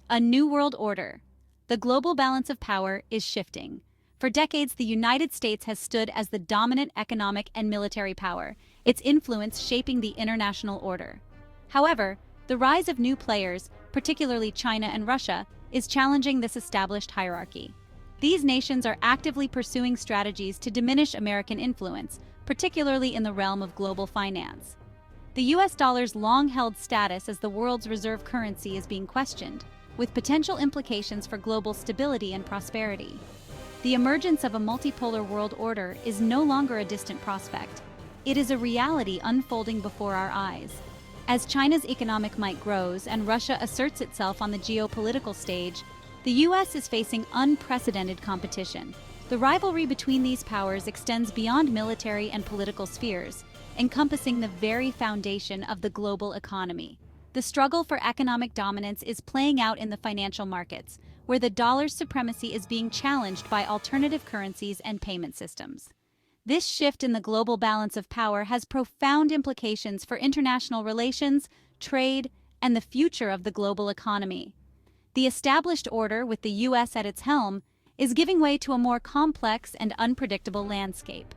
A new world order. The global balance of power is shifting. For decades, the United States has stood as the dominant economic and military power, its influence shaping the international order. However, the rise of new players, particularly China and Russia, is challenging this established hierarchy. These nations are actively pursuing strategies to diminish American influence, particularly in the realm of global finance. The US dollar's long-held status as the world's reserve currency is being questioned, with potential implications for global stability and prosperity. The emergence of a multipolar world order is no longer a distant prospect. It is a reality unfolding before our eyes. As China's economic might grows and Russia asserts itself on the geopolitical stage, the US is facing unprecedented competition. The rivalry between these powers extends beyond military and political spheres, encompassing the very foundation of the global economy. The struggle for economic dominance is playing out in the financial markets, where the dollar's supremacy is being challenged by alternative currencies and payment systems. This shift in the global balance of power has profound implications for international relations, trade, and the future of the global economy. The established order, with the US at its helm, is giving way to a more complex and unpredictable landscape.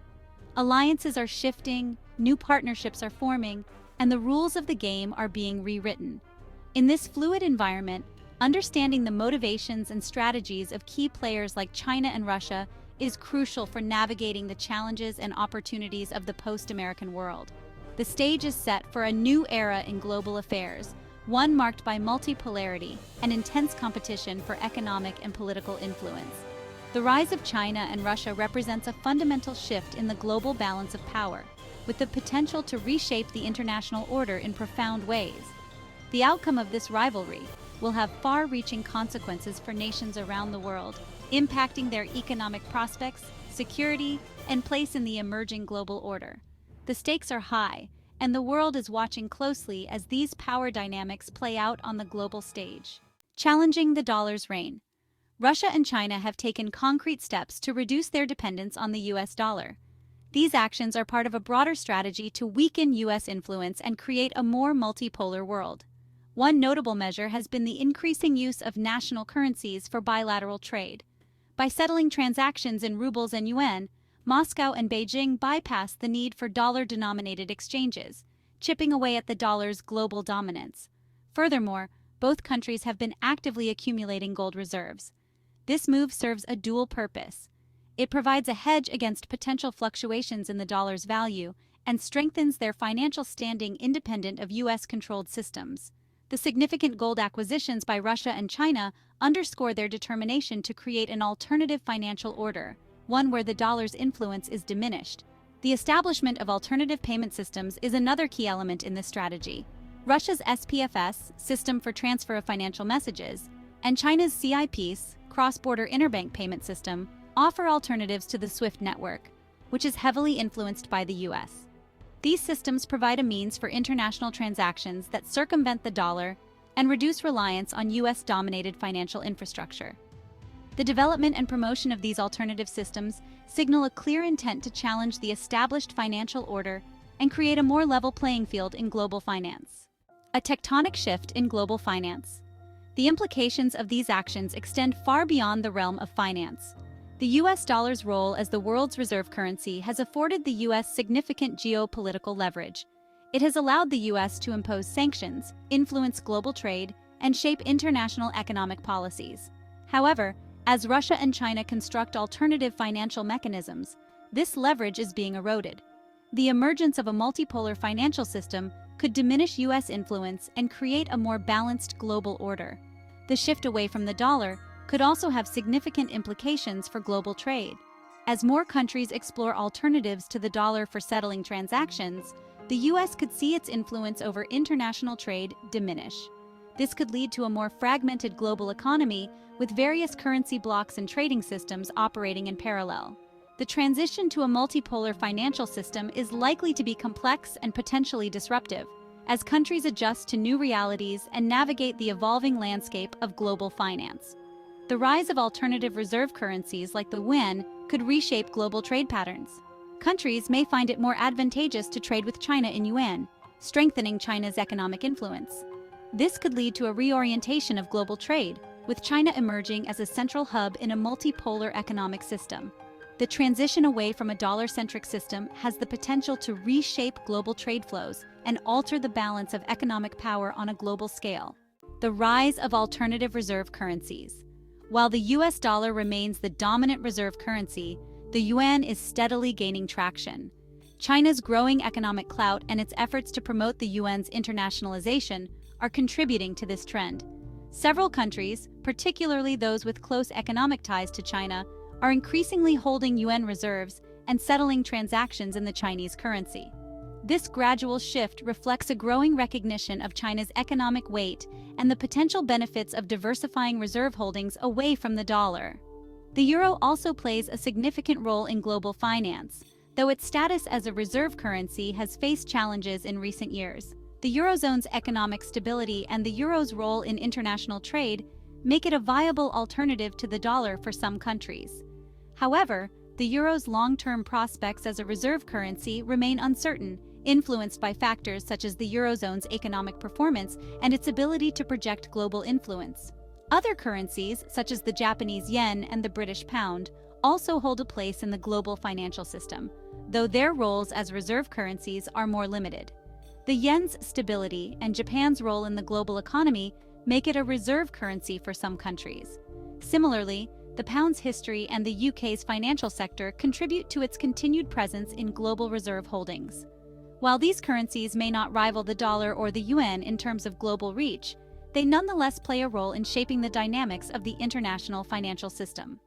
Alliances are shifting, new partnerships are forming, and the rules of the game are being rewritten. In this fluid environment, understanding the motivations and strategies of key players like China and Russia is crucial for navigating the challenges and opportunities of the post-American world. The stage is set for a new era in global affairs, one marked by multipolarity and intense competition for economic and political influence. The rise of China and Russia represents a fundamental shift in the global balance of power, with the potential to reshape the international order in profound ways. The outcome of this rivalry will have far-reaching consequences for nations around the world, impacting their economic prospects, security, and place in the emerging global order. The stakes are high, and the world is watching closely as these power dynamics play out on the global stage. Challenging the dollar's reign. Russia and China have taken concrete steps to reduce their dependence on the US dollar. These actions are part of a broader strategy to weaken US influence and create a more multipolar world. One notable measure has been the increasing use of national currencies for bilateral trade. By settling transactions in rubles and yuan, Moscow and Beijing bypass the need for dollar-denominated exchanges, chipping away at the dollar's global dominance. Furthermore, both countries have been actively accumulating gold reserves. This move serves a dual purpose. It provides a hedge against potential fluctuations in the dollar's value and strengthens their financial standing independent of US-controlled systems. The significant gold acquisitions by Russia and China underscore their determination to create an alternative financial order, one where the dollar's influence is diminished. The establishment of alternative payment systems is another key element in this strategy. Russia's SPFS, System for Transfer of Financial Messages, and China's CIPs, Cross-Border Interbank Payment System, offer alternatives to the SWIFT network, which is heavily influenced by the US. These systems provide a means for international transactions that circumvent the dollar and reduce reliance on US-dominated financial infrastructure. The development and promotion of these alternative systems signal a clear intent to challenge the established financial order and create a more level playing field in global finance. A tectonic shift in global finance. The implications of these actions extend far beyond the realm of finance. The US dollar's role as the world's reserve currency has afforded the US significant geopolitical leverage. It has allowed the US to impose sanctions, influence global trade, and shape international economic policies. However, as Russia and China construct alternative financial mechanisms, this leverage is being eroded. The emergence of a multipolar financial system could diminish US influence and create a more balanced global order. The shift away from the dollar could also have significant implications for global trade. As more countries explore alternatives to the dollar for settling transactions, the US could see its influence over international trade diminish. This could lead to a more fragmented global economy with various currency blocks and trading systems operating in parallel. The transition to a multipolar financial system is likely to be complex and potentially disruptive, as countries adjust to new realities and navigate the evolving landscape of global finance. The rise of alternative reserve currencies like the yuan could reshape global trade patterns. Countries may find it more advantageous to trade with China in yuan, strengthening China's economic influence. This could lead to a reorientation of global trade, with China emerging as a central hub in a multipolar economic system. The transition away from a dollar-centric system has the potential to reshape global trade flows and alter the balance of economic power on a global scale. The rise of alternative reserve currencies. While the US dollar remains the dominant reserve currency, the yuan is steadily gaining traction. China's growing economic clout and its efforts to promote the yuan's internationalization are contributing to this trend. Several countries, particularly those with close economic ties to China, are increasingly holding yuan reserves and settling transactions in the Chinese currency. This gradual shift reflects a growing recognition of China's economic weight and the potential benefits of diversifying reserve holdings away from the dollar. The euro also plays a significant role in global finance, though its status as a reserve currency has faced challenges in recent years. The eurozone's economic stability and the euro's role in international trade make it a viable alternative to the dollar for some countries. However, the euro's long-term prospects as a reserve currency remain uncertain, influenced by factors such as the eurozone's economic performance and its ability to project global influence. Other currencies, such as the Japanese yen and the British pound, also hold a place in the global financial system, though their roles as reserve currencies are more limited. The yen's stability and Japan's role in the global economy make it a reserve currency for some countries. Similarly, the pound's history and the UK's financial sector contribute to its continued presence in global reserve holdings. While these currencies may not rival the dollar or the yuan in terms of global reach, they nonetheless play a role in shaping the dynamics of the international financial system.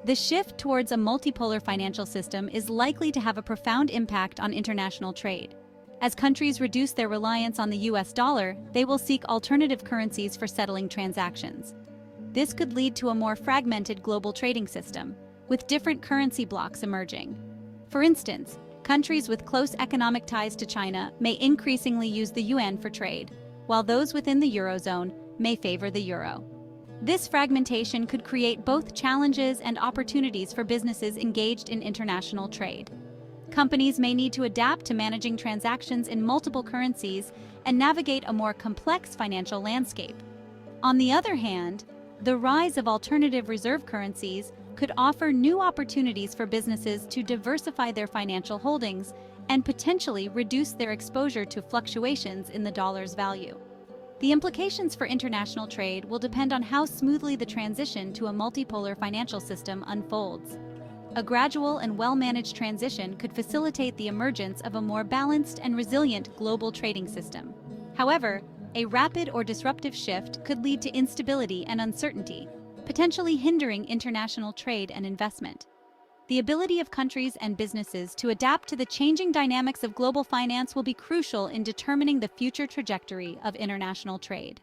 The shift towards a multipolar financial system is likely to have a profound impact on international trade. As countries reduce their reliance on the US dollar, they will seek alternative currencies for settling transactions. This could lead to a more fragmented global trading system, with different currency blocs emerging. For instance, countries with close economic ties to China may increasingly use the yuan for trade, while those within the eurozone may favor the euro. This fragmentation could create both challenges and opportunities for businesses engaged in international trade. Companies may need to adapt to managing transactions in multiple currencies and navigate a more complex financial landscape. On the other hand, the rise of alternative reserve currencies could offer new opportunities for businesses to diversify their financial holdings and potentially reduce their exposure to fluctuations in the dollar's value. The implications for international trade will depend on how smoothly the transition to a multipolar financial system unfolds. A gradual and well-managed transition could facilitate the emergence of a more balanced and resilient global trading system. However, a rapid or disruptive shift could lead to instability and uncertainty, potentially hindering international trade and investment. The ability of countries and businesses to adapt to the changing dynamics of global finance will be crucial in determining the future trajectory of international trade.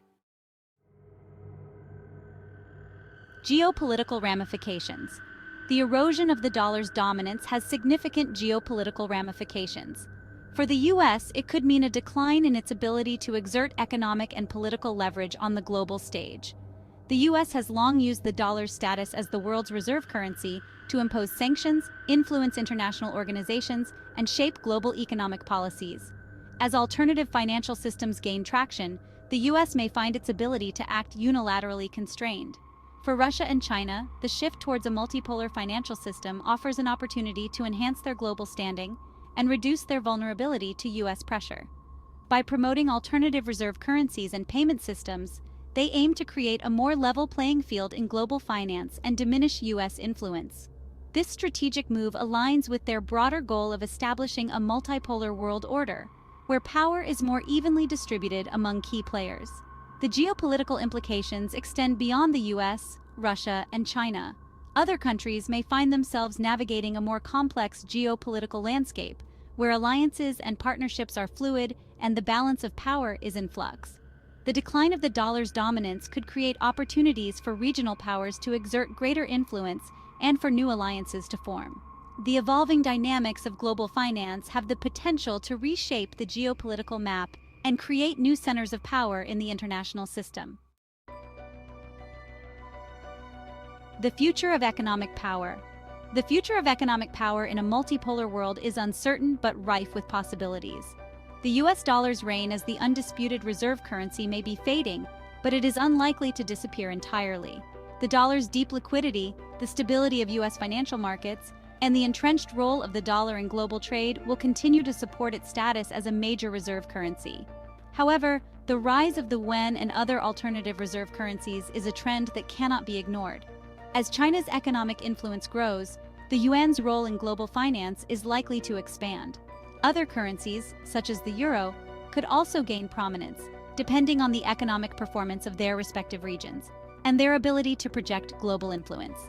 Geopolitical ramifications. The erosion of the dollar's dominance has significant geopolitical ramifications. For the US, it could mean a decline in its ability to exert economic and political leverage on the global stage. The US has long used the dollar's status as the world's reserve currency to impose sanctions, influence international organizations, and shape global economic policies. As alternative financial systems gain traction, the US may find its ability to act unilaterally constrained. For Russia and China, the shift towards a multipolar financial system offers an opportunity to enhance their global standing and reduce their vulnerability to US pressure. By promoting alternative reserve currencies and payment systems, they aim to create a more level playing field in global finance and diminish US influence. This strategic move aligns with their broader goal of establishing a multipolar world order, where power is more evenly distributed among key players. The geopolitical implications extend beyond the US, Russia, and China. Other countries may find themselves navigating a more complex geopolitical landscape, where alliances and partnerships are fluid and the balance of power is in flux. The decline of the dollar's dominance could create opportunities for regional powers to exert greater influence and for new alliances to form. The evolving dynamics of global finance have the potential to reshape the geopolitical map and create new centers of power in the international system. The future of economic power. The future of economic power in a multipolar world is uncertain but rife with possibilities. The US dollar's reign as the undisputed reserve currency may be fading, but it is unlikely to disappear entirely. The dollar's deep liquidity, the stability of US financial markets, and the entrenched role of the dollar in global trade will continue to support its status as a major reserve currency. However, the rise of the yuan and other alternative reserve currencies is a trend that cannot be ignored. As China's economic influence grows, the yuan's role in global finance is likely to expand. Other currencies, such as the euro, could also gain prominence, depending on the economic performance of their respective regions and their ability to project global influence.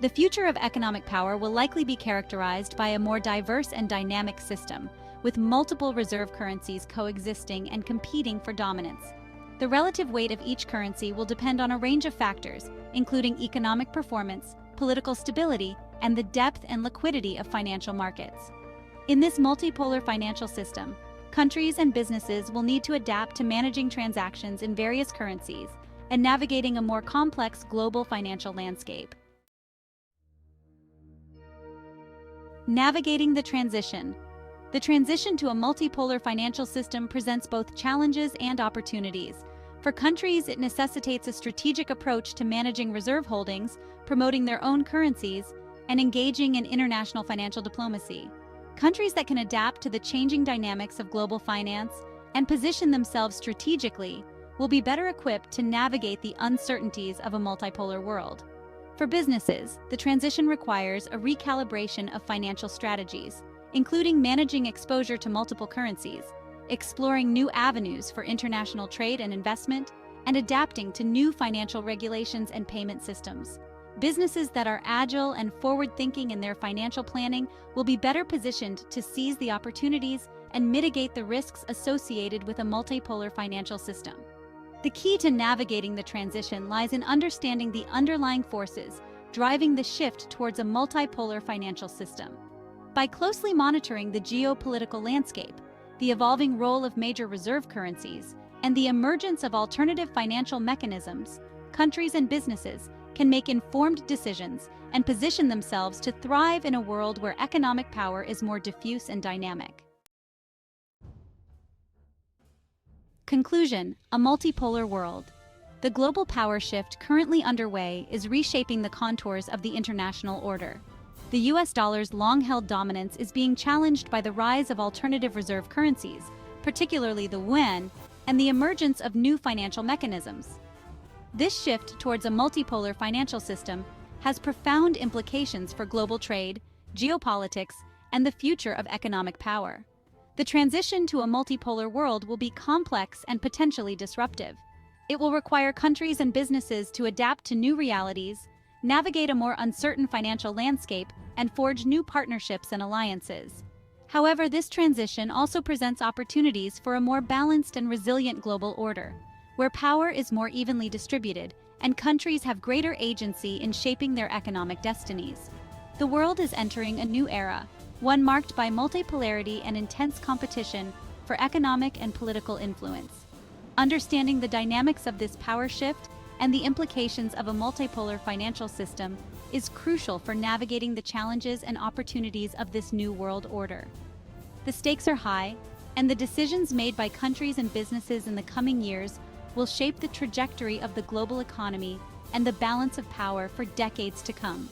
The future of economic power will likely be characterized by a more diverse and dynamic system, with multiple reserve currencies coexisting and competing for dominance. The relative weight of each currency will depend on a range of factors, including economic performance, political stability, and the depth and liquidity of financial markets. In this multipolar financial system, countries and businesses will need to adapt to managing transactions in various currencies and navigating a more complex global financial landscape. Navigating the transition. The transition to a multipolar financial system presents both challenges and opportunities. For countries, it necessitates a strategic approach to managing reserve holdings, promoting their own currencies, and engaging in international financial diplomacy. Countries that can adapt to the changing dynamics of global finance and position themselves strategically will be better equipped to navigate the uncertainties of a multipolar world. For businesses, the transition requires a recalibration of financial strategies, including managing exposure to multiple currencies, exploring new avenues for international trade and investment, and adapting to new financial regulations and payment systems. Businesses that are agile and forward-thinking in their financial planning will be better positioned to seize the opportunities and mitigate the risks associated with a multipolar financial system. The key to navigating the transition lies in understanding the underlying forces driving the shift towards a multipolar financial system. By closely monitoring the geopolitical landscape, the evolving role of major reserve currencies, and the emergence of alternative financial mechanisms, countries and businesses can make informed decisions and position themselves to thrive in a world where economic power is more diffuse and dynamic. Conclusion: a multipolar world. The global power shift currently underway is reshaping the contours of the international order. The US dollar's long-held dominance is being challenged by the rise of alternative reserve currencies, particularly the yuan, and the emergence of new financial mechanisms. This shift towards a multipolar financial system has profound implications for global trade, geopolitics, and the future of economic power. The transition to a multipolar world will be complex and potentially disruptive. It will require countries and businesses to adapt to new realities, navigate a more uncertain financial landscape, and forge new partnerships and alliances. However, this transition also presents opportunities for a more balanced and resilient global order, where power is more evenly distributed and countries have greater agency in shaping their economic destinies. The world is entering a new era, one marked by multipolarity and intense competition for economic and political influence. Understanding the dynamics of this power shift and the implications of a multipolar financial system is crucial for navigating the challenges and opportunities of this new world order. The stakes are high, and the decisions made by countries and businesses in the coming years will shape the trajectory of the global economy and the balance of power for decades to come.